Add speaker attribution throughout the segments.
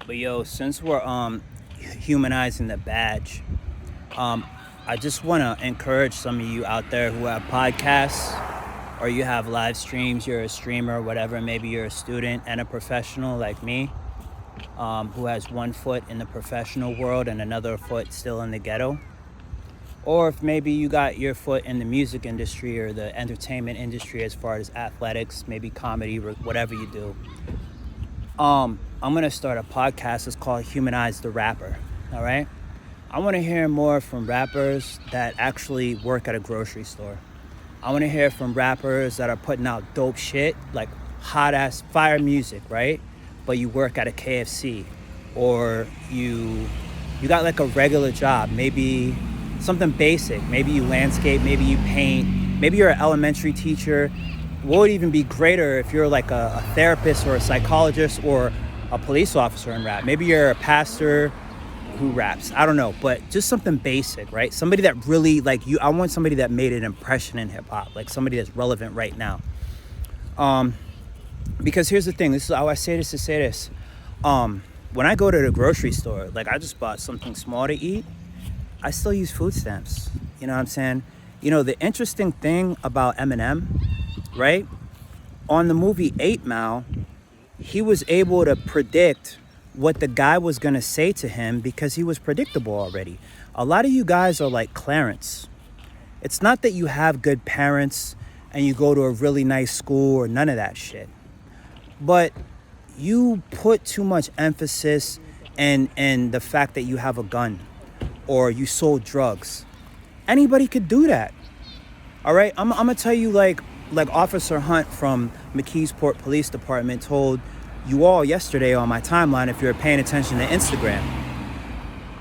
Speaker 1: But yo, since we're humanizing the badge, um, I just want to encourage some of you out there who have podcasts or you have live streams. You're a streamer, whatever. Maybe you're a student and a professional like me, who has one foot in the professional world and another foot still in the ghetto. Or if maybe you got your foot in the music industry or the entertainment industry as far as athletics, maybe comedy, whatever you do. I'm gonna start a podcast. It's called Humanize the Rapper. All right. I want to hear more from rappers that actually work at a grocery store. I want to hear from rappers that are putting out dope shit, like hot ass fire music, right? But you work at a KFC, or you got like a regular job, maybe something basic. Maybe you landscape, maybe you paint, maybe you're an elementary teacher. What would even be greater if you're like a therapist or a psychologist or a police officer in rap? Maybe you're a pastor who raps. I don't know, but just something basic, right? Somebody that really like you. I want somebody that made an impression in hip hop, like somebody that's relevant right now. Because here's the thing. This is how I say this to say this. When I go to the grocery store, like I just bought something small to eat, I still use food stamps. You know what I'm saying? You know, the interesting thing about Eminem, right? On the movie 8 Mile, he was able to predict what the guy was going to say to him because he was predictable already. A lot of you guys are like Clarence. It's not that you have good parents and you go to a really nice school or none of that shit. But you put too much emphasis in the fact that you have a gun or you sold drugs. Anybody could do that. All right? I'm going to tell you like Officer Hunt from McKeesport Police Department told you all yesterday on my timeline, if you're paying attention to Instagram.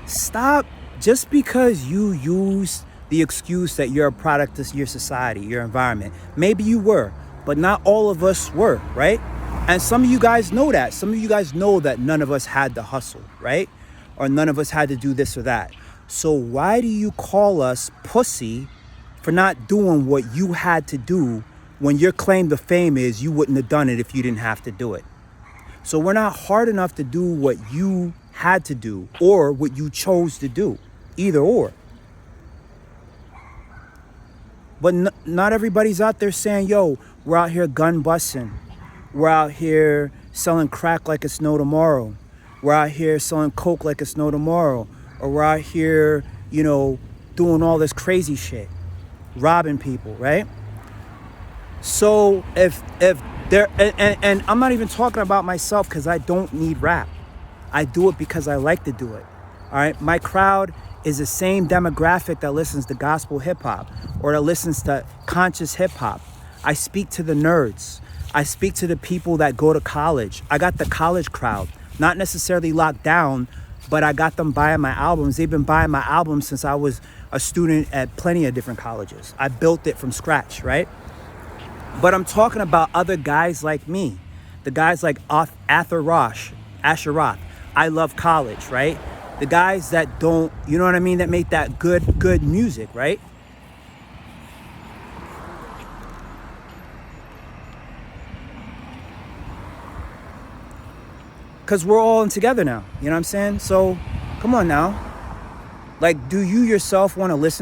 Speaker 1: Stop just because you use the excuse that you're a product of your society, your environment. Maybe you were, but not all of us were, right? And some of you guys know that. Some of you guys know that none of us had to hustle, right? Or none of us had to do this or that. So why do you call us pussy for not doing what you had to do when your claim to fame is you wouldn't have done it if you didn't have to do it? So we're not hard enough to do what you had to do or what you chose to do, either or. But not everybody's out there saying, yo, we're out here gun busting. We're out here selling crack like it's no tomorrow. We're out here selling coke like it's no tomorrow. Or we're out here, you know, doing all this crazy shit, robbing people, right? So if there, and I'm not even talking about myself because I don't need rap. I do it because I like to do it. All right. My crowd is the same demographic that listens to gospel hip hop or that listens to conscious hip hop. I speak to the nerds. I speak to the people that go to college. I got the college crowd, not necessarily locked down, but I got them buying my albums. They've been buying my albums since I was a student at plenty of different colleges. I built it from scratch, right? But I'm talking about other guys like me, the guys like Asheroth. I love college, right? The guys that don't, you know what I mean, that make that good music, right? Because we're all in together now, you know what I'm saying? So come on now. Like, do you yourself want to listen to